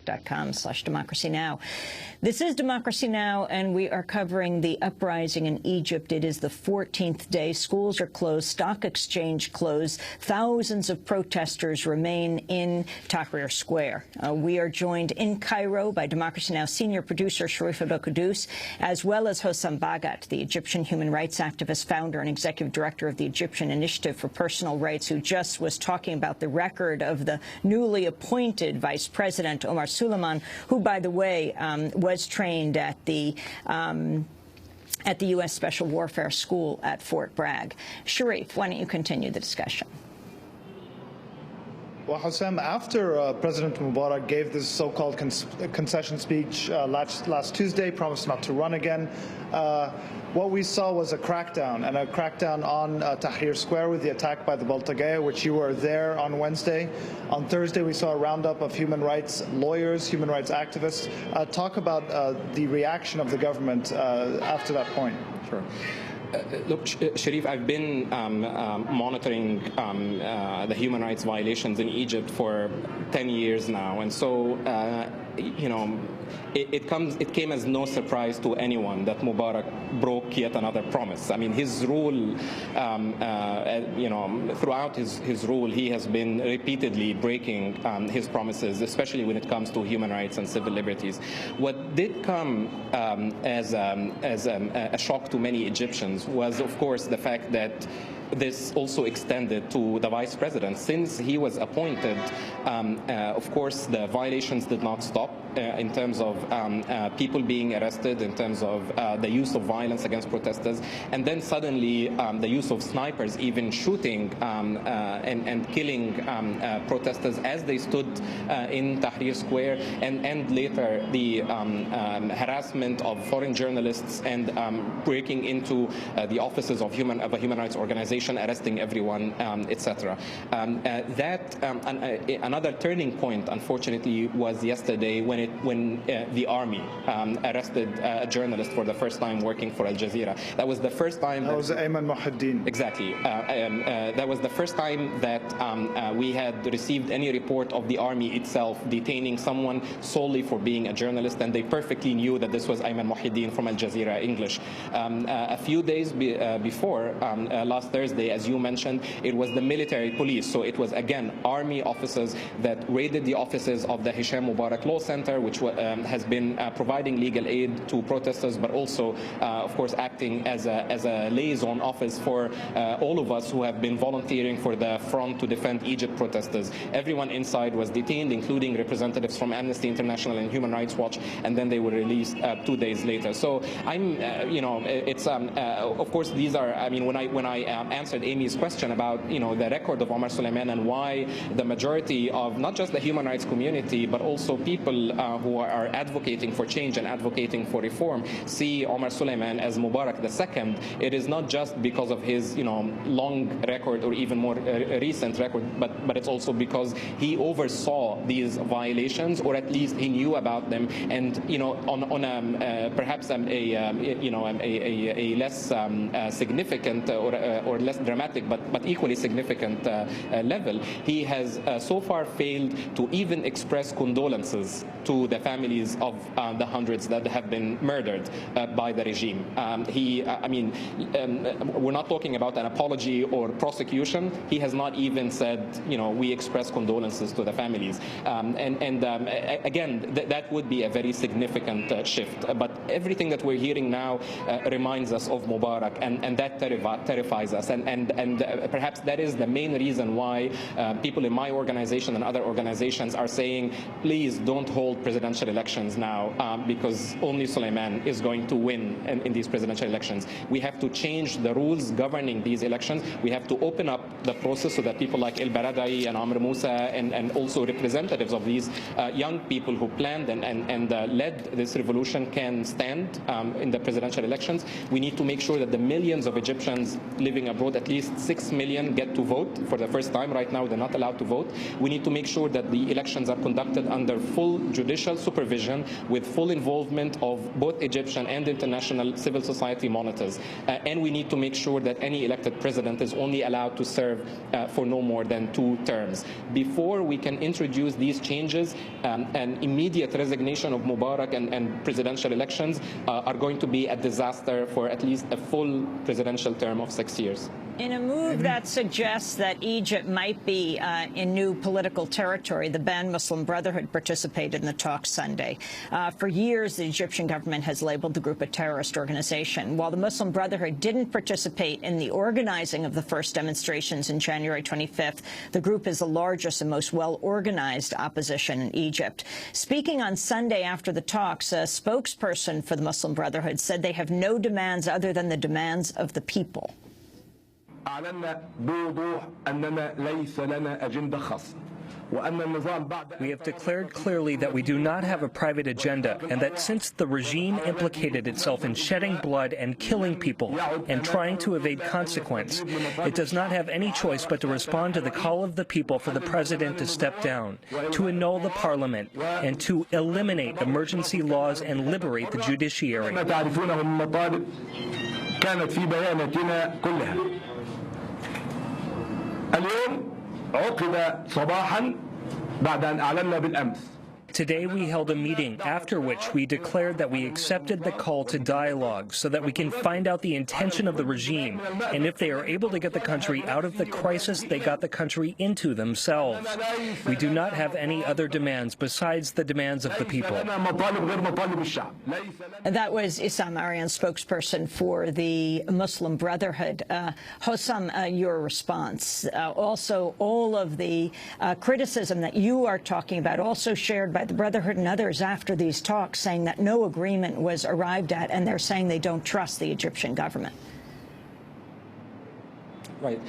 facebook.com/Democracy Now! This is Democracy Now!, and we are covering the uprising in Egypt. It is the 14th day. Schools are closed. Stock exchange closed. Thousands of protesters remain in Tahrir Square. We are joined in Cairo by Democracy Now! Senior producer Sharif Kouddous, as well as Hossam, the Egyptian human rights activist, founder and executive director of the Egyptian Initiative for Personal Rights, who just was talking about the record of the newly appointed Vice President, Omar Suleiman, who, by the way, was trained at the U.S. Special Warfare School at Fort Bragg. Sharif, why don't you continue the discussion? Well, Hossam, after President Mubarak gave this so-called concession speech last Tuesday, promised not to run again, what we saw was a crackdown, and a crackdown on Tahrir Square with the attack by the Baltagaya, which you were there on Wednesday. On Thursday, we saw a roundup of human rights lawyers, human rights activists. Talk about the reaction of the government after that point. Sure. Look, Sharif, I've been monitoring the human rights violations in Egypt for 10 years now, and so you know, it came as no surprise to anyone that Mubarak broke yet another promise. I mean, his rule, you know, throughout his rule, he has been repeatedly breaking his promises, especially when it comes to human rights and civil liberties. What did come as a shock to many Egyptians was, of course, the fact that this also extended to the vice president. Since he was appointed, of course, the violations did not stop in terms of people being arrested, in terms of the use of violence against protesters, and then suddenly the use of snipers even shooting and killing protesters as they stood in Tahrir Square, and later the harassment of foreign journalists and breaking into the offices of a human rights organization, arresting everyone, etc. Another turning point, unfortunately, was yesterday when the army arrested a journalist for the first time working for Jazeera. That was the first time. That was Ayman Mohyeddin. Exactly. That was the first time that we had received any report of the army itself detaining someone solely for being a journalist, and they perfectly knew that this was Ayman Mohyeddin from Al Jazeera English. A few days before, last Thursday, as you mentioned, it was the military police. So it was, again, army officers that raided the offices of the Hisham Mubarak Law Center, which has been providing legal aid to protesters, but also, of course, acting as a liaison office for all of us who have been volunteering for the Front to Defend Egypt protesters. Everyone inside was detained, including representatives from Amnesty International and Human Rights Watch, and then they were released 2 days later. So I'm, you know, it's of course these are. I mean, when I answered Amy's question about, you know, the record of Omar Suleiman and why the majority of not just the human rights community but also people who are advocating for change and advocating for reform see Omar Suleiman as Mubarak II, it is not just because of his, you know, long record or even more recent record, but it's also because he oversaw these violations, or at least he knew about them, and, you know, on perhaps a less significant or less dramatic but equally significant level, he has so far failed to even express condolences to the families of the hundreds that have been murdered by the regime. I mean, we're not talking about an apology or prosecution. He has not even said, you know, we express condolences to the families. Again, that would be a very significant shift. But everything that we're hearing now reminds us of Mubarak, and that terrifies us. And perhaps that is the main reason why people in my organization and other organizations are saying, please don't hold presidential elections now, because only Suleiman is going to win in these presidential elections. We have to change the rules governing these elections. We have to open up the process so that people like El Baradei and Amr Musa and also representatives of these young people who planned and led this revolution can stand in the presidential elections. We need to make sure that the millions of Egyptians living abroad, at least 6 million, get to vote for the first time. Right now, they're not allowed to vote. We need to make sure that the elections are conducted under full judicial judicial supervision with full involvement of both Egyptian and international civil society monitors. And we need to make sure that any elected president is only allowed to serve for no more than 2 terms. Before we can introduce these changes, an immediate resignation of Mubarak and presidential elections are going to be a disaster for at least a full presidential term of 6 years. In a move that suggests that Egypt might be in new political territory, the banned Muslim Brotherhood participated in the talks Sunday. For years, the Egyptian government has labeled the group a terrorist organization. While the Muslim Brotherhood didn't participate in the organizing of the first demonstrations in January 25th, the group is the largest and most well-organized opposition in Egypt. Speaking on Sunday after the talks, a spokesperson for the Muslim Brotherhood said they have no demands other than the demands of the people. أعلنا بوضوح أننا ليس لنا أجندة خاصة. We have declared clearly that we do not have a private agenda, and that since the regime implicated itself in shedding blood and killing people and trying to evade consequence, it does not have any choice but to respond to the call of the people for the president to step down, to annul the parliament, and to eliminate emergency laws and liberate the judiciary. كانت في بياناتنا كلها. اليوم عقد صباحا بعد أن أعلنا بالأمس. Today we held a meeting, after which we declared that we accepted the call to dialogue so that we can find out the intention of the regime, and if they are able to get the country out of the crisis they got the country into themselves. We do not have any other demands besides the demands of the people. That was Issam Aryan, spokesperson for the Muslim Brotherhood. Hossam, your response. Also, all of the criticism that you are talking about, also shared by the Brotherhood and others after these talks, saying that no agreement was arrived at, and they're saying they don't trust the Egyptian government. Right.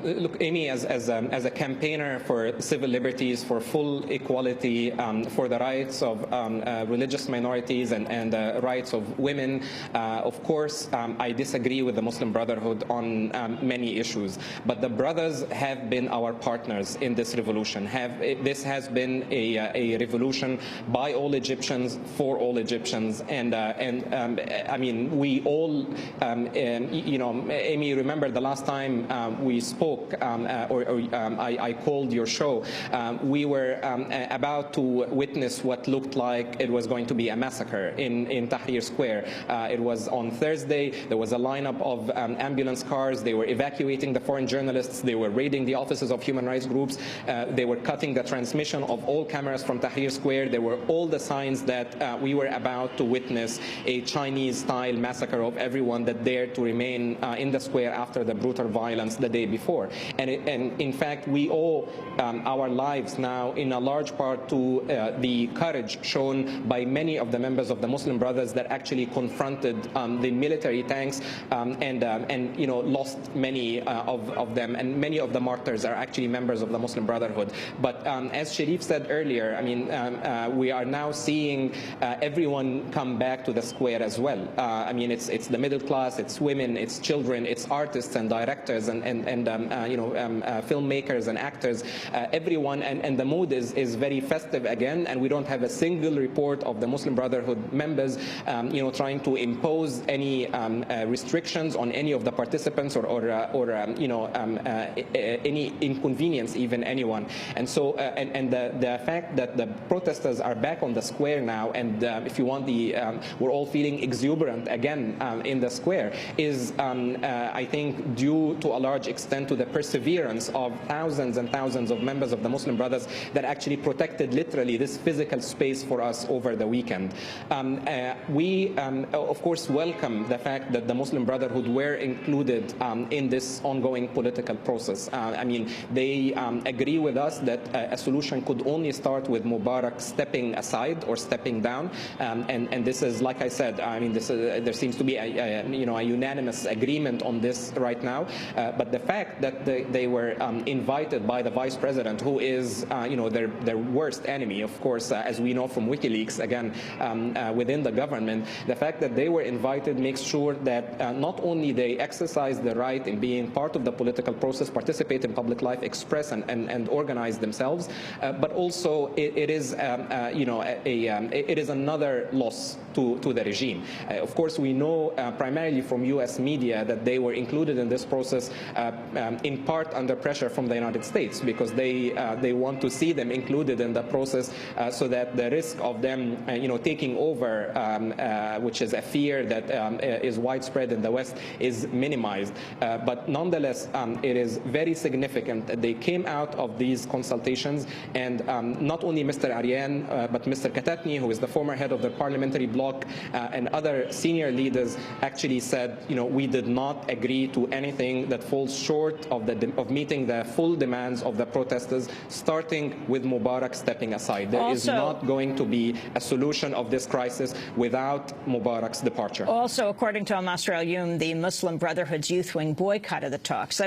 Look, Amy, as a campaigner for civil liberties, for full equality, for the rights of religious minorities and the rights of women, of course, I disagree with the Muslim Brotherhood on many issues. But the brothers have been our partners in this revolution. This has been a revolution by all Egyptians, for all Egyptians. And I mean, we all, you know, Amy, remember the last time we spoke, I called your show, we were about to witness what looked like it was going to be a massacre in Tahrir Square. It was on Thursday. There was a lineup of ambulance cars. They were evacuating the foreign journalists. They were raiding the offices of human rights groups. They were cutting the transmission of all cameras from Tahrir Square. There were all the signs that we were about to witness a Chinese-style massacre of everyone that dared to remain in the square after the brutal violence the day before. And in fact, we owe our lives now in a large part to the courage shown by many of the members of the Muslim Brothers that actually confronted the military tanks and you know, lost many of them, and many of the martyrs are actually members of the Muslim Brotherhood. But as Sharif said earlier, I mean, we are now seeing everyone come back to the square as well. I mean, it's the middle class, it's women, it's children, it's artists and directors and you know, filmmakers and actors, everyone, and the mood is very festive again, and we don't have a single report of the Muslim Brotherhood members you know, trying to impose any restrictions on any of the participants or you know, any inconvenience even anyone. And so and the fact that the protesters are back on the square now, and if you want, we're all feeling exuberant again in the square, is I think due to a large extent to the perseverance of thousands and thousands of members of the Muslim Brothers that actually protected literally this physical space for us over the weekend. We of course welcome the fact that the Muslim Brotherhood were included in this ongoing political process. I mean, they agree with us that a solution could only start with Mubarak stepping aside or stepping down, and this is, like I said, I mean, this there seems to be a you know, a unanimous agreement on this right now. But the fact that they were invited by the vice president, who is their worst enemy, of course, as we know from WikiLeaks, again, within the government, the fact that they were invited makes sure that not only they exercise the right in being part of the political process, participate in public life, express and organize themselves, but also it is another loss to the regime. Of course, we know primarily from U.S. media that they were included in this process in part under pressure from the United States, because they want to see them included in the process so that the risk of them taking over, which is a fear that is widespread in the West, is minimized. But nonetheless, it is very significant that they came out of these consultations, and not only Mr. Aryan, but Mr. Katatni, who is the former head of the parliamentary bloc, and other senior leaders actually said, we did not agree to anything that falls short of meeting the full demands of the protesters, starting with Mubarak stepping aside. There is not going to be a solution of this crisis without Mubarak's departure. Also, according to Omar Suleiman, the Muslim Brotherhood's youth wing boycotted the talks.